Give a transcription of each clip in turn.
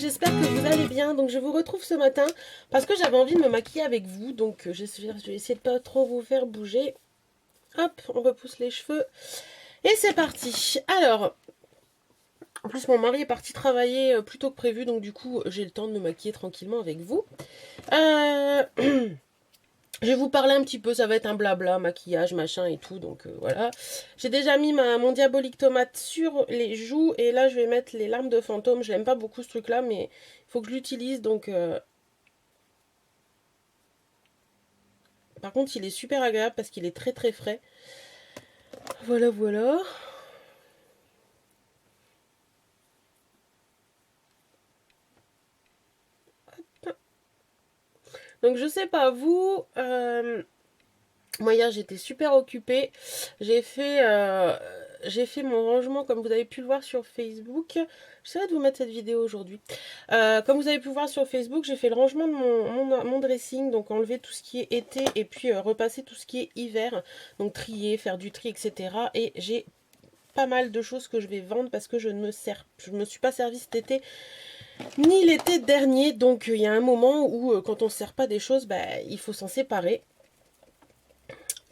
j'espère que vous allez bien. Donc je vous retrouve ce matin parce que j'avais envie de me maquiller avec vous. Donc je vais essayer de pas trop vous faire bouger. Hop, on repousse les cheveux. Et c'est parti. Alors, en plus mon mari est parti travailler plus tôt que prévu. Donc du coup j'ai le temps de me maquiller tranquillement avec vous. Je vais vous parler un petit peu, ça va être un blabla, maquillage, machin et tout, donc voilà. J'ai déjà mis mon diabolique tomate sur les joues, et là je vais mettre les larmes de fantôme. Je l'aime pas beaucoup ce truc-là, mais il faut que je l'utilise, donc... Par contre, il est super agréable parce qu'il est très très frais. Voilà, voilà. Donc je sais pas vous... Moi hier j'étais super occupée, j'ai fait mon rangement comme vous avez pu le voir sur Facebook. J'essaierai de vous mettre cette vidéo aujourd'hui. Comme vous avez pu le voir sur Facebook, j'ai fait le rangement de mon dressing, donc enlever tout ce qui est été et puis repasser tout ce qui est hiver. Donc trier, faire du tri, etc. Et j'ai pas mal de choses que je vais vendre parce que je me suis pas servi cet été ni l'été dernier. Donc il y a un moment où quand on ne sert pas des choses, bah, il faut s'en séparer.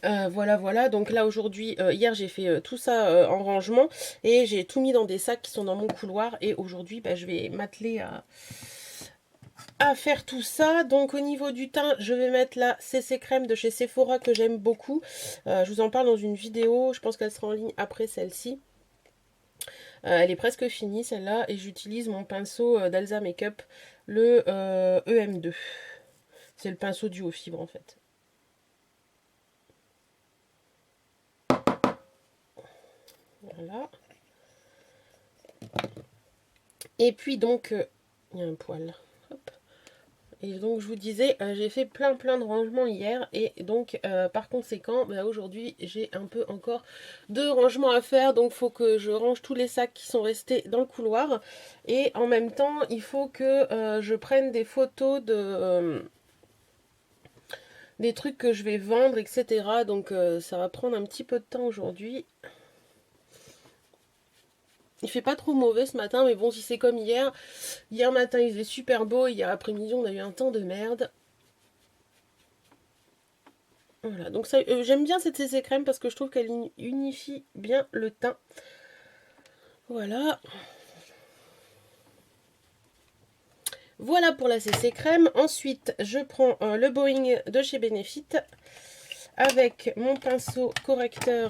Voilà, voilà. Donc là aujourd'hui, hier j'ai fait tout ça en rangement et j'ai tout mis dans des sacs qui sont dans mon couloir. Et aujourd'hui, bah, je vais m'atteler à faire tout ça. Donc au niveau du teint, je vais mettre la CC crème de chez Sephora que j'aime beaucoup. Je vous en parle dans une vidéo. Je pense qu'elle sera en ligne après celle-ci. Elle est presque finie celle-là et j'utilise mon pinceau d'Alza Makeup, le EM2. C'est le pinceau duo fibre en fait. Voilà. Et puis donc, il y a un poil. Hop. Et donc je vous disais, j'ai fait plein de rangements hier. Et donc par conséquent, bah, aujourd'hui j'ai un peu encore de rangements à faire. Donc il faut que je range tous les sacs qui sont restés dans le couloir. Et en même temps, il faut que je prenne des photos de... des trucs que je vais vendre, etc. Donc ça va prendre un petit peu de temps aujourd'hui. Il fait pas trop mauvais ce matin, mais bon, si c'est comme hier. Hier matin, il faisait super beau. Hier après-midi, on a eu un temps de merde. Voilà, donc ça, j'aime bien cette CC crème parce que je trouve qu'elle unifie bien le teint. Voilà. Voilà pour la CC crème. Ensuite, je prends le Boeing de chez Benefit avec mon pinceau correcteur.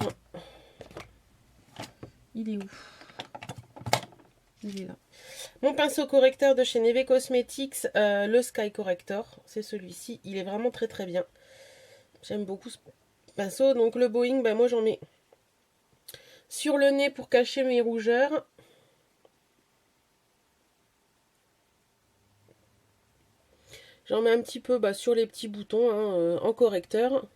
Il est où? Il est là. Mon pinceau correcteur de chez Neve Cosmetics, le Sky Corrector. C'est celui-ci. Il est vraiment très très bien. J'aime beaucoup ce pinceau. Donc le Boeing, ben moi j'en mets sur le nez pour cacher mes rougeurs. J'en mets un petit peu sur les petits boutons en correcteur.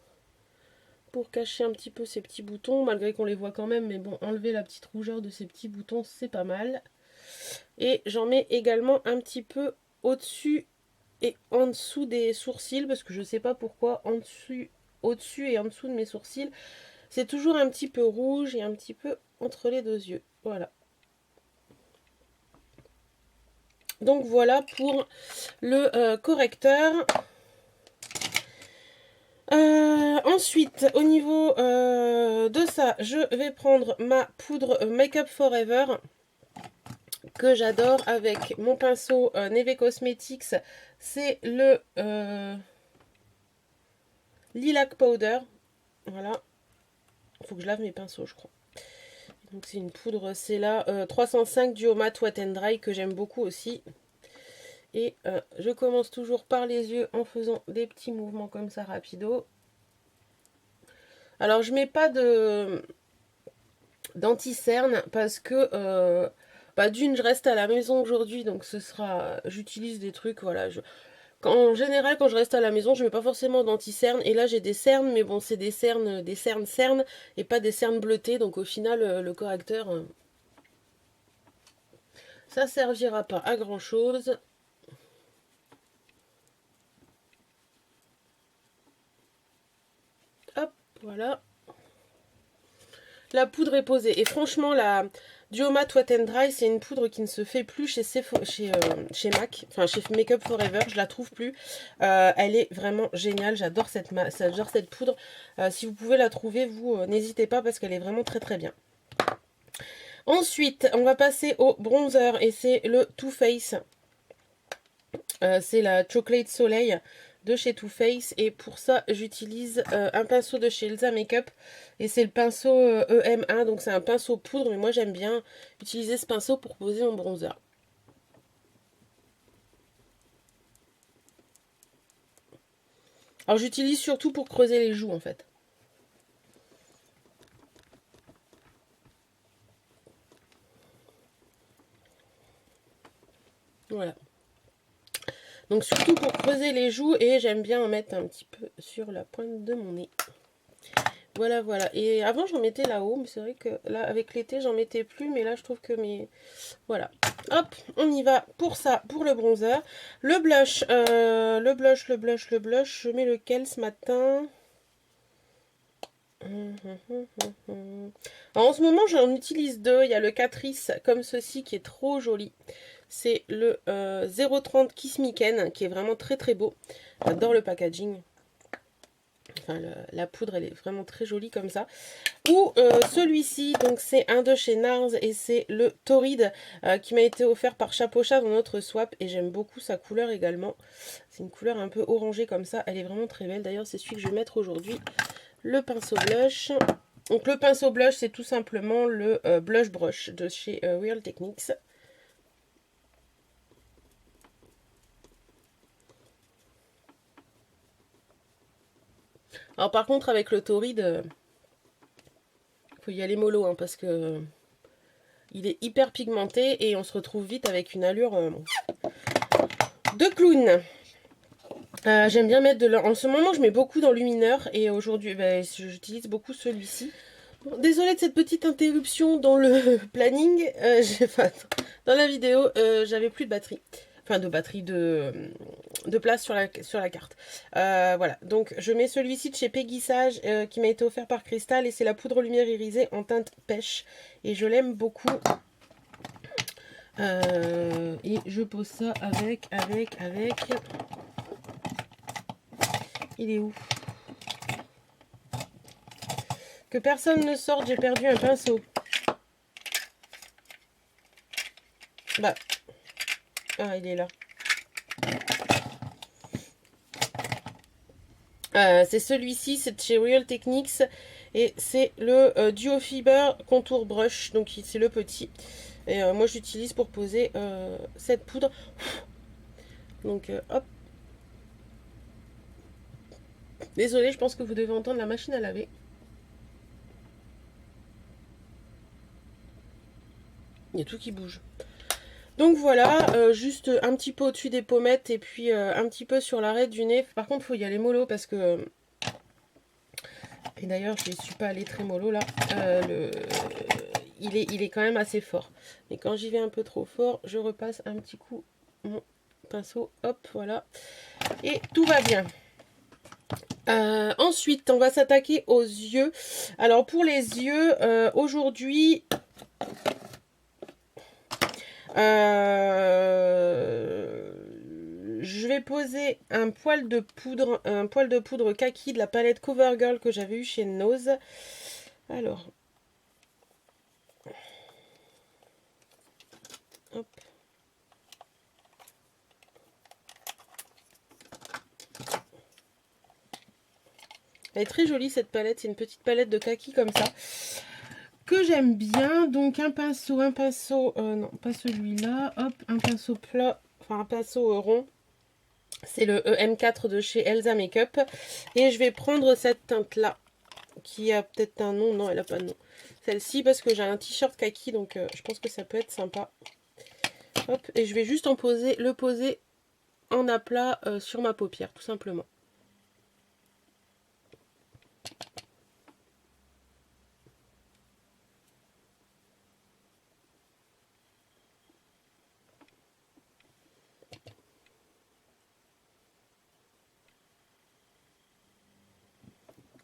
Pour cacher un petit peu ces petits boutons, malgré qu'on les voit quand même. Mais bon, enlever la petite rougeur de ces petits boutons, c'est pas mal. Et j'en mets également un petit peu au-dessus et en dessous des sourcils. Parce que je sais pas pourquoi, au-dessus et en dessous de mes sourcils, c'est toujours un petit peu rouge et un petit peu entre les deux yeux. Voilà. Donc voilà pour le correcteur. Ensuite, au niveau de ça, je vais prendre ma poudre Make Up Forever que j'adore avec mon pinceau Neve Cosmetics. C'est le Lilac Powder. Voilà. Il faut que je lave mes pinceaux, je crois. Donc c'est une poudre, c'est la 305 Duo Matte Wet n Dry que j'aime beaucoup aussi. Et je commence toujours par les yeux en faisant des petits mouvements comme ça rapido. Alors je mets pas d'anti-cerne parce que d'une je reste à la maison aujourd'hui, donc j'utilise des trucs, voilà. En général quand je reste à la maison je mets pas forcément d'anti-cerne, et là j'ai des cernes, mais bon c'est des cernes et pas des cernes bleutées, donc au final le correcteur ça servira pas à grand chose. Hop, voilà. La poudre est posée. Et franchement, Duo Matte Wet n Dry, c'est une poudre qui ne se fait plus chez MAC, enfin chez Makeup Forever, je la trouve plus. Elle est vraiment géniale, j'adore cette poudre. Si vous pouvez la trouver, vous n'hésitez pas parce qu'elle est vraiment très très bien. Ensuite, on va passer au bronzer et c'est le Too Faced. C'est la Chocolate Soleil de chez Too Faced et pour ça j'utilise un pinceau de chez Elsa Makeup et c'est le pinceau EM1, donc c'est un pinceau poudre, mais moi j'aime bien utiliser ce pinceau pour poser mon bronzer. Alors j'utilise surtout pour creuser les joues en fait. Voilà. Donc surtout pour creuser les joues et j'aime bien en mettre un petit peu sur la pointe de mon nez. Voilà, voilà. Et avant, j'en mettais là-haut, mais c'est vrai que là, avec l'été, j'en mettais plus. Mais là, je trouve que mes... Voilà. Hop, on y va pour ça, pour le bronzer. Le blush, le blush. Je mets lequel ce matin? Alors, en ce moment, j'en utilise deux. Il y a le Catrice comme ceci qui est trop joli. C'est le 030 Kiss Me Ken qui est vraiment très très beau. J'adore le packaging. Enfin, la poudre, elle est vraiment très jolie comme ça. Ou celui-ci, donc c'est un de chez NARS et c'est le Torrid qui m'a été offert par Chapeau Chat dans notre swap. Et j'aime beaucoup sa couleur également. C'est une couleur un peu orangée comme ça. Elle est vraiment très belle. D'ailleurs, c'est celui que je vais mettre aujourd'hui. Le pinceau blush. Donc le pinceau blush, c'est tout simplement le Blush Brush de chez Real Techniques. Alors par contre avec le Torrid, faut y aller mollo hein, parce que il est hyper pigmenté et on se retrouve vite avec une allure de clown. J'aime bien mettre en ce moment je mets beaucoup dans lumineur et aujourd'hui j'utilise beaucoup celui-ci. Bon, désolée de cette petite interruption dans le planning, dans la vidéo, j'avais plus de batterie. Enfin de batterie de place sur la carte. Voilà, donc je mets celui-ci de chez Peggy Sage qui m'a été offert par Crystal et c'est la poudre lumière irisée en teinte pêche et je l'aime beaucoup. Et je pose ça avec. Il est où? Que personne ne sorte, j'ai perdu un pinceau. Bah. Ah, il est là. C'est celui-ci, c'est de chez Real Techniques. Et c'est le Duo Fiber Contour Brush. Donc c'est le petit. Et moi j'utilise pour poser cette poudre. Donc hop. Désolée, je pense que vous devez entendre la machine à laver. Il y a tout qui bouge. Donc voilà, juste un petit peu au-dessus des pommettes et puis un petit peu sur l'arrêt du nez. Par contre, il faut y aller mollo parce que... Et d'ailleurs, je ne suis pas allée très mollo là. Il est quand même assez fort. Mais quand j'y vais un peu trop fort, je repasse un petit coup mon pinceau. Hop, voilà. Et tout va bien. Ensuite, on va s'attaquer aux yeux. Alors pour les yeux, aujourd'hui... je vais poser un poil de poudre kaki de la palette CoverGirl que j'avais eu chez Nose. Alors, hop. Elle est très jolie cette palette, c'est une petite palette de kaki comme ça que j'aime bien. Donc un pinceau, non pas celui-là, hop, un pinceau plat, enfin un pinceau rond. C'est le EM4 de chez Elsa Makeup. Et je vais prendre cette teinte-là, qui a peut-être un nom. Non, elle n'a pas de nom. Celle-ci, parce que j'ai un t-shirt kaki, donc je pense que ça peut être sympa. Hop, et je vais juste le poser en aplat sur ma paupière, tout simplement.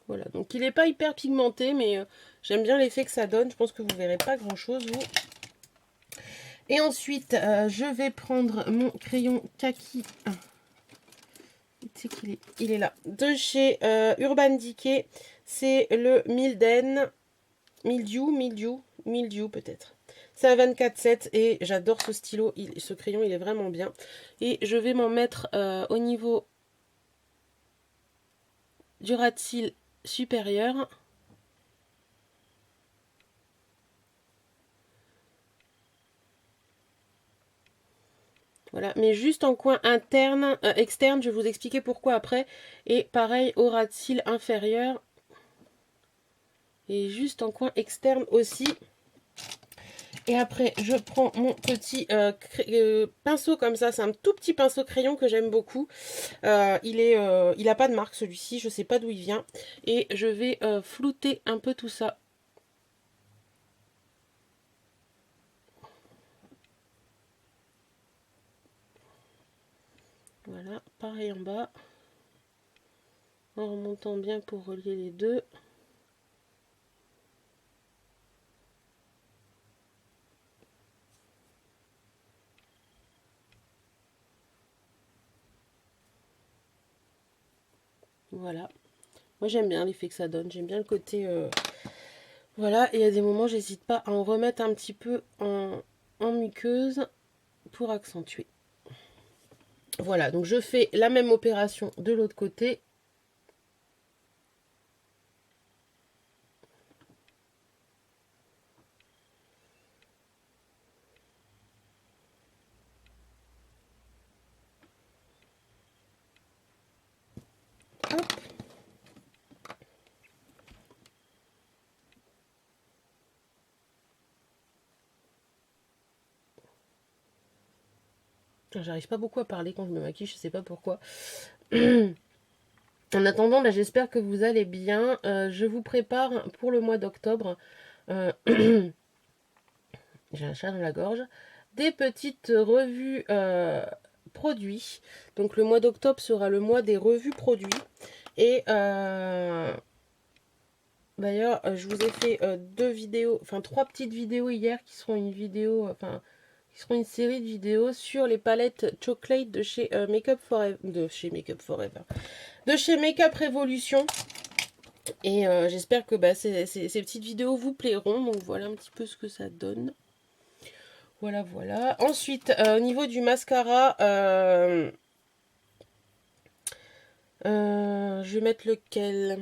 Voilà, donc il n'est pas hyper pigmenté, mais j'aime bien l'effet que ça donne. Je pense que vous ne verrez pas grand-chose, vous. Et ensuite, je vais prendre mon crayon kaki. Il est là. De chez Urban Decay. C'est le Milden. Mildew peut-être. C'est un 24-7 et j'adore ce stylo. Ce crayon, il est vraiment bien. Et je vais m'en mettre au niveau du ras de cils supérieur. Voilà, mais juste en coin interne, externe, je vais vous expliquer pourquoi après. Et pareil au ras de cils inférieur. Et juste en coin externe aussi. Et après, je prends mon petit pinceau comme ça. C'est un tout petit pinceau crayon que j'aime beaucoup. Il a pas de marque celui-ci. Je sais pas d'où il vient. Et je vais flouter un peu tout ça. Voilà, pareil en bas. En remontant bien pour relier les deux. Voilà. Moi j'aime bien l'effet que ça donne. J'aime bien le côté... Voilà, et il y a des moments, j'hésite pas à en remettre un petit peu en muqueuse pour accentuer. Voilà, donc je fais la même opération de l'autre côté. Hop. J'arrive pas beaucoup à parler quand je me maquille, je sais pas pourquoi. En attendant, bah, j'espère que vous allez bien. Je vous prépare pour le mois d'octobre. J'ai un chat dans la gorge. Des petites revues produits. Donc le mois d'octobre sera le mois des revues produits. Et d'ailleurs, je vous ai fait deux vidéos, enfin trois petites vidéos hier qui seront une vidéo, qui seront une série de vidéos sur les palettes Chocolate de chez Makeup Forever, de chez Makeup Revolution. Et j'espère que bah, ces petites vidéos vous plairont. Donc voilà un petit peu ce que ça donne. Voilà, voilà. Ensuite, au niveau du mascara, je vais mettre lequel?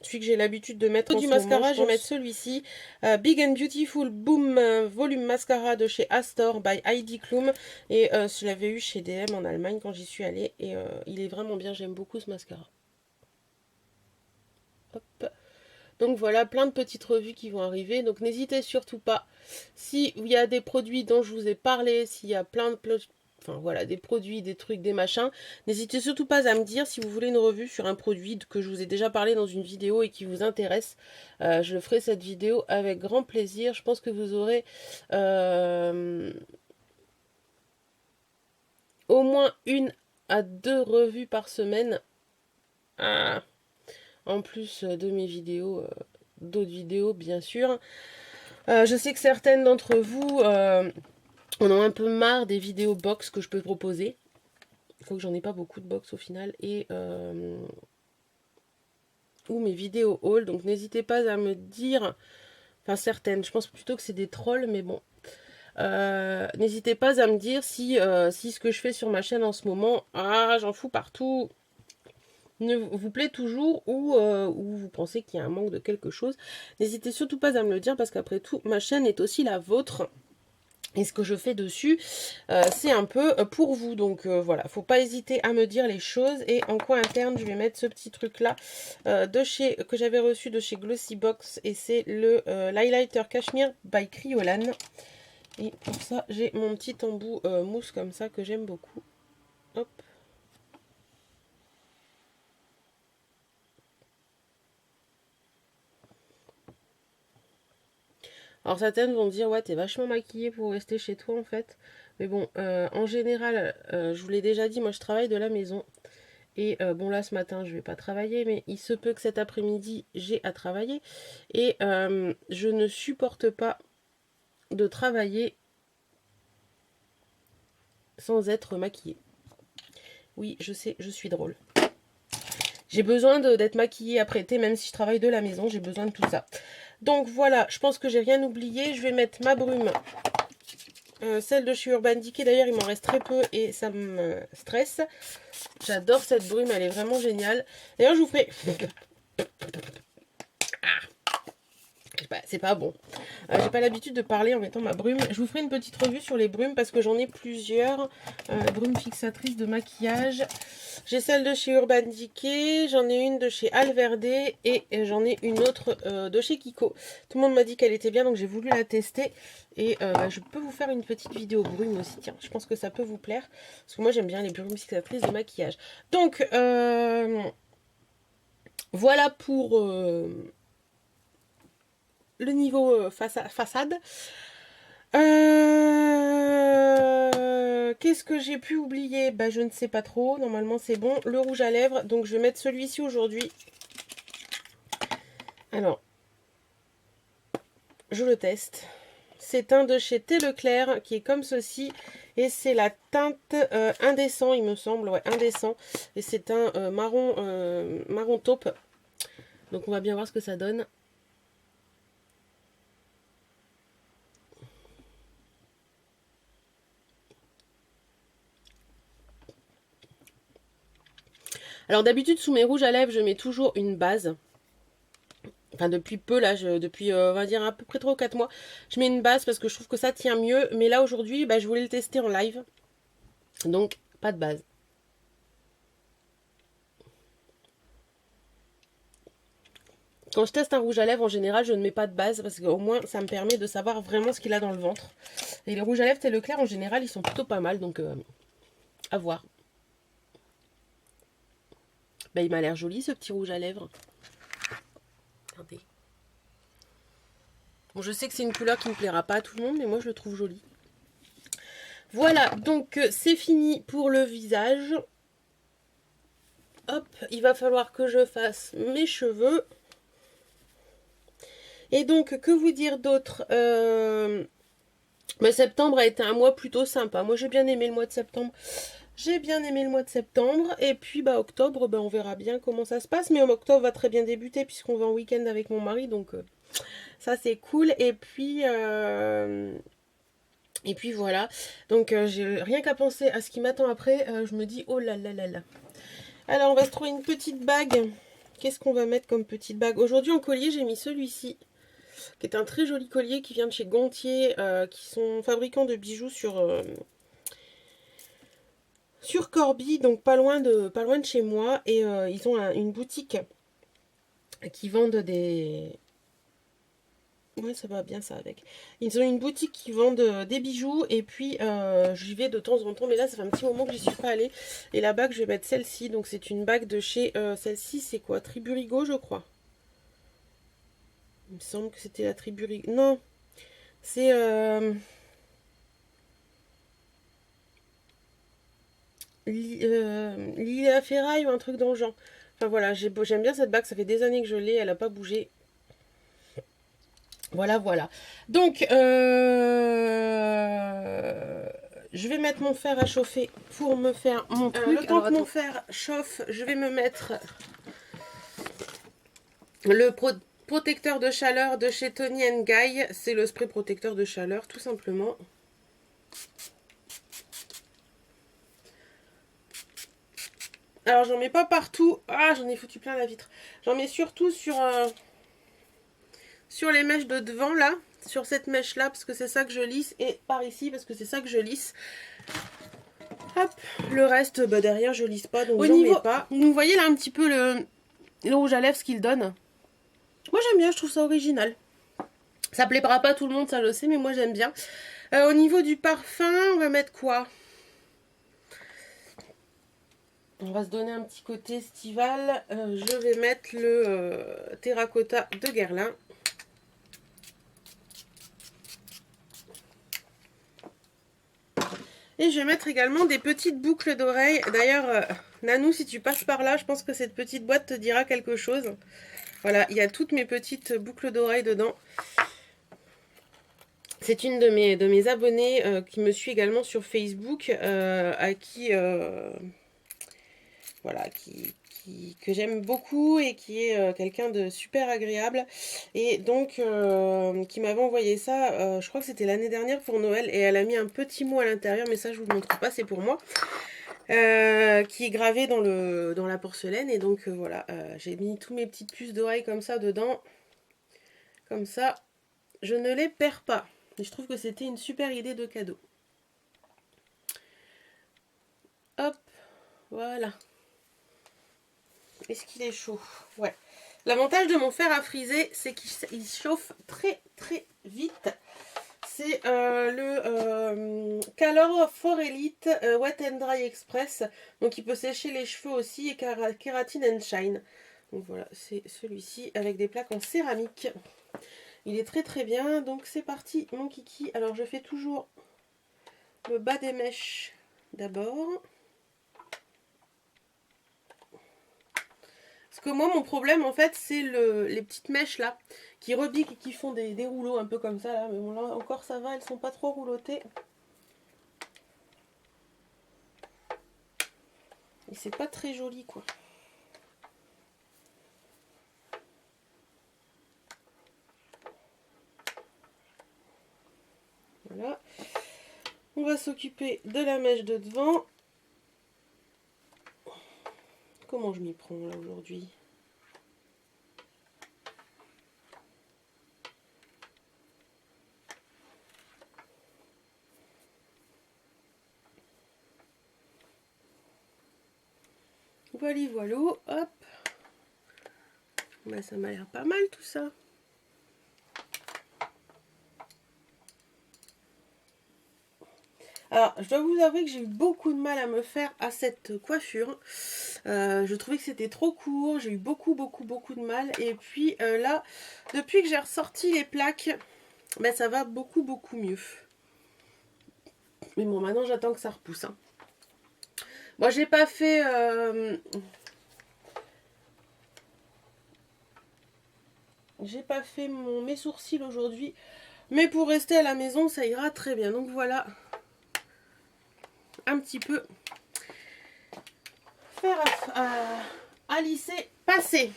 Celui que j'ai l'habitude de mettre du mascara, je vais mettre celui-ci. Big and Beautiful Boom Volume Mascara de chez Astor by Heidi Klum. Et je l'avais eu chez DM en Allemagne quand j'y suis allée. Et il est vraiment bien, j'aime beaucoup ce mascara. Hop. Donc voilà, plein de petites revues qui vont arriver. Donc n'hésitez surtout pas, s'il y a des produits dont je vous ai parlé, s'il y a plein de... Enfin voilà, des produits, des trucs, des machins. N'hésitez surtout pas à me dire si vous voulez une revue sur un produit que je vous ai déjà parlé dans une vidéo et qui vous intéresse. Je ferai cette vidéo avec grand plaisir. Je pense que vous aurez au moins 1 à 2 revues par semaine. En plus de mes vidéos, d'autres vidéos bien sûr. Je sais que certaines d'entre vous en ont un peu marre des vidéos box que je peux proposer. Il faut que j'en ai pas beaucoup de box au final. Et ou mes vidéos haul. Donc n'hésitez pas à me dire, enfin certaines, je pense plutôt que c'est des trolls, mais bon. N'hésitez pas à me dire si ce que je fais sur ma chaîne en ce moment, j'en fous partout, ne vous plaît toujours ou vous pensez qu'il y a un manque de quelque chose. N'hésitez surtout pas à me le dire parce qu'après tout, ma chaîne est aussi la vôtre. Et ce que je fais dessus, c'est un peu pour vous. Donc voilà, faut pas hésiter à me dire les choses. Et en coin interne, je vais mettre ce petit truc là que j'avais reçu de chez Glossybox. Et c'est le l'highlighter Cashmere by Kryolan. Et pour ça, j'ai mon petit embout mousse comme ça que j'aime beaucoup. Hop. Alors certaines vont dire, ouais, t'es vachement maquillée pour rester chez toi en fait. Mais bon, en général, je vous l'ai déjà dit, moi je travaille de la maison. Et bon là ce matin je vais pas travailler, mais il se peut que cet après-midi j'ai à travailler. Et je ne supporte pas de travailler sans être maquillée. Oui, je sais, je suis drôle. J'ai besoin d'être maquillée, apprêtée, même si je travaille de la maison, j'ai besoin de tout ça. Donc voilà, je pense que j'ai rien oublié. Je vais mettre ma brume, celle de chez Urban Decay. D'ailleurs, il m'en reste très peu et ça me stresse. J'adore cette brume, elle est vraiment géniale. D'ailleurs, je vous ferai... C'est pas bon. J'ai pas l'habitude de parler en mettant ma brume. Je vous ferai une petite revue sur les brumes parce que j'en ai plusieurs. Brumes fixatrices de maquillage. J'ai celle de chez Urban Decay, j'en ai une de chez Alverde et j'en ai une autre de chez Kiko. Tout le monde m'a dit qu'elle était bien, donc j'ai voulu la tester. Et je peux vous faire une petite vidéo brume aussi. Tiens, je pense que ça peut vous plaire. Parce que moi, j'aime bien les brumes fixatrices de maquillage. Donc, voilà pour... le niveau façade. Qu'est-ce que j'ai pu oublier? Bah, je ne sais pas trop. Normalement, c'est bon. Le rouge à lèvres. Donc, je vais mettre celui-ci aujourd'hui. Alors, je le teste. C'est un de chez Thé Leclerc qui est comme ceci. Et c'est la teinte indécent, il me semble. Ouais, indécent. Et c'est un marron taupe. Donc, on va bien voir ce que ça donne. Alors d'habitude sous mes rouges à lèvres je mets toujours une base. Enfin depuis peu là, depuis on va dire à peu près 3 ou 4 mois, je mets une base parce que je trouve que ça tient mieux. Mais là aujourd'hui je voulais le tester en live. Donc pas de base. Quand je teste un rouge à lèvres en général je ne mets pas de base parce qu'au moins ça me permet de savoir vraiment ce qu'il a dans le ventre. Et les rouges à lèvres Thé Leclerc en général ils sont plutôt pas mal donc à voir. Bah, il m'a l'air joli ce petit rouge à lèvres. Regardez. Bon, je sais que c'est une couleur qui ne plaira pas à tout le monde, mais moi je le trouve joli. Voilà, donc c'est fini pour le visage. Hop, il va falloir que je fasse mes cheveux. Et donc, que vous dire d'autre? Septembre a été un mois plutôt sympa. Moi j'ai bien aimé le mois de septembre. J'ai bien aimé le mois de septembre. Et puis octobre, on verra bien comment ça se passe. Mais octobre va très bien débuter puisqu'on va en week-end avec mon mari. Donc ça c'est cool. Et puis voilà. Donc j'ai rien qu'à penser à ce qui m'attend après. Je me dis oh là là là là. Alors on va se trouver une petite bague. Qu'est-ce qu'on va mettre comme petite bague? Aujourd'hui en collier j'ai mis celui-ci. Qui est un très joli collier qui vient de chez Gontier. Qui sont fabricants de bijoux sur Corby, donc pas loin de chez moi. Et ils ont une boutique qui vendent des... Ouais, ça va bien ça avec. Ils ont une boutique qui vendent des bijoux. Et puis j'y vais de temps en temps. Mais là ça fait un petit moment que j'y suis pas allée. Et la bague je vais mettre celle-ci. Donc c'est une bague de chez... celle-ci c'est quoi? Triburigo je crois. Il me semble que c'était la Triburigo. Non. C'est... Lilia Ferraille ou un truc dans le genre. Enfin voilà, j'aime bien cette bague, ça fait des années que je l'ai, elle n'a pas bougé. Voilà, voilà. Donc, je vais mettre mon fer à chauffer pour me faire mon truc. Le temps que mon fer chauffe, je vais me mettre le protecteur de chaleur de chez Toni & Guy. C'est le spray protecteur de chaleur, tout simplement. Alors, j'en mets pas partout. Ah, j'en ai foutu plein la vitre. J'en mets surtout sur les mèches de devant, là. Sur cette mèche-là, parce que c'est ça que je lisse. Et par ici, parce que c'est ça que je lisse. Hop. Le reste, derrière, je lisse pas, donc j'en mets pas. Vous voyez là un petit peu le rouge à lèvres, ce qu'il donne. Moi, j'aime bien, je trouve ça original. Ça plaira pas à tout le monde, ça je sais, mais moi, j'aime bien. Au niveau du parfum, on va mettre quoi? On va se donner un petit côté estival. Je vais mettre le terracotta de Guerlain. Et je vais mettre également des petites boucles d'oreilles. D'ailleurs, Nanou, si tu passes par là, je pense que cette petite boîte te dira quelque chose. Voilà, il y a toutes mes petites boucles d'oreilles dedans. C'est une de mes abonnées qui me suit également sur Facebook, à qui, voilà, que j'aime beaucoup et qui est quelqu'un de super agréable. Et donc, qui m'avait envoyé ça, je crois que c'était l'année dernière pour Noël, et elle a mis un petit mot à l'intérieur, mais ça je vous le montre pas, c'est pour moi. Qui est gravé dans la porcelaine. Et donc voilà, j'ai mis tous mes petites puces d'oreilles comme ça dedans. Comme ça, je ne les perds pas. Et je trouve que c'était une super idée de cadeau. Hop, voilà. Est-ce qu'il est chaud? Ouais. L'avantage de mon fer à friser, c'est qu'il chauffe très très vite. C'est le Calor For Elite Wet and Dry Express. Donc il peut sécher les cheveux aussi, et Keratin and Shine. Donc voilà, c'est celui-ci avec des plaques en céramique. Il est très très bien. Donc c'est parti mon kiki. Alors je fais toujours le bas des mèches d'abord. Parce que moi mon problème en fait c'est les petites mèches là qui rebiquent et qui font des rouleaux un peu comme ça là. Mais bon là encore ça va, elles sont pas trop roulottées. Et c'est pas très joli quoi. Voilà. On va s'occuper de la mèche de devant. Comment je m'y prends là aujourd'hui? Voilà, voilà, hop. Bah, ça m'a l'air pas mal tout ça. Alors, je dois vous avouer que j'ai eu beaucoup de mal à me faire à cette coiffure. Je trouvais que c'était trop court. J'ai eu beaucoup de mal. Et puis là, depuis que j'ai ressorti les plaques, ben, ça va beaucoup mieux. Mais bon, maintenant j'attends que ça repousse. Hein. Moi, j'ai pas fait... J'ai pas fait mes sourcils aujourd'hui. Mais pour rester à la maison, ça ira très bien. Donc voilà. Un petit peu faire à lisser, passer.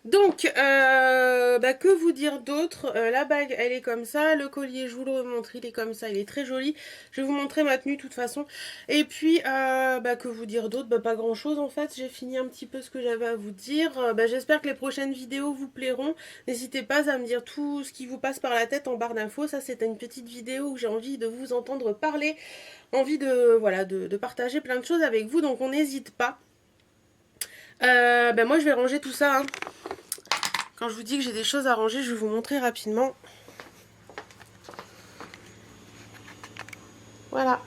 Donc, bah, que vous dire d'autre? La bague, elle est comme ça. Le collier, je vous le remontre, il est comme ça. Il est très joli. Je vais vous montrer ma tenue de toute façon. Et puis, bah, que vous dire d'autre? Bah, pas grand chose en fait. J'ai fini un petit peu ce que j'avais à vous dire. Bah, j'espère que les prochaines vidéos vous plairont. N'hésitez pas à me dire tout ce qui vous passe par la tête en barre d'infos. Ça, c'est une petite vidéo où j'ai envie de vous entendre parler. Envie de, voilà, de partager plein de choses avec vous. Donc, on n'hésite pas. Ben moi je vais ranger tout ça. Hein. Quand je vous dis que j'ai des choses à ranger, je vais vous montrer rapidement. Voilà.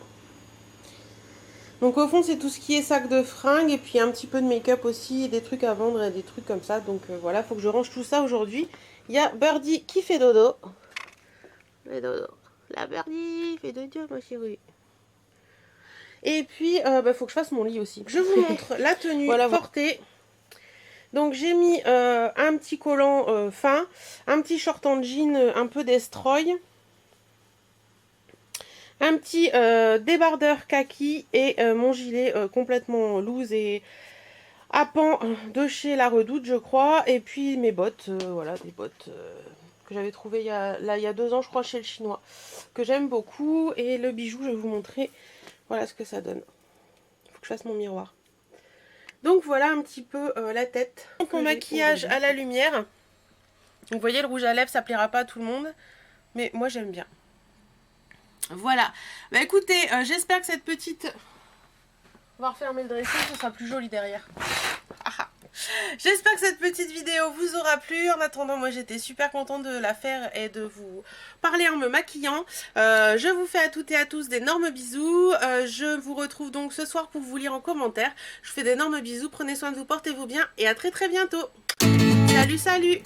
Donc au fond c'est tout ce qui est sac de fringues et puis un petit peu de make-up aussi, et des trucs à vendre et des trucs comme ça. Donc voilà, faut que je range tout ça aujourd'hui. Il y a Birdie qui fait dodo. Fait dodo. La Birdie fait dodo ma chérie. Et puis faut que je fasse mon lit aussi. Je vous montre la tenue voilà, portée. Donc j'ai mis un petit collant fin, un petit short en jean un peu destroy, un petit débardeur kaki et mon gilet complètement loose et à pan de chez La Redoute je crois. Et puis mes bottes, voilà des bottes que j'avais trouvées il y a 2 ans je crois chez le chinois, que j'aime beaucoup. Et le bijou je vais vous montrer, voilà ce que ça donne. Il faut que je fasse mon miroir. Donc voilà un petit peu la tête. Donc mon maquillage à la lumière. Donc vous voyez le rouge à lèvres ça plaira pas à tout le monde. Mais moi j'aime bien. Voilà. Bah écoutez, j'espère que cette petite... On va refermer le dressing, ce sera plus joli derrière. J'espère que cette petite vidéo vous aura plu. En attendant, moi j'étais super contente de la faire et de vous parler en me maquillant. Je vous fais à toutes et à tous d'énormes bisous. Je vous retrouve donc ce soir pour vous lire en commentaire. Je vous fais d'énormes bisous. Prenez soin de vous, portez-vous bien et à très bientôt. Salut, salut!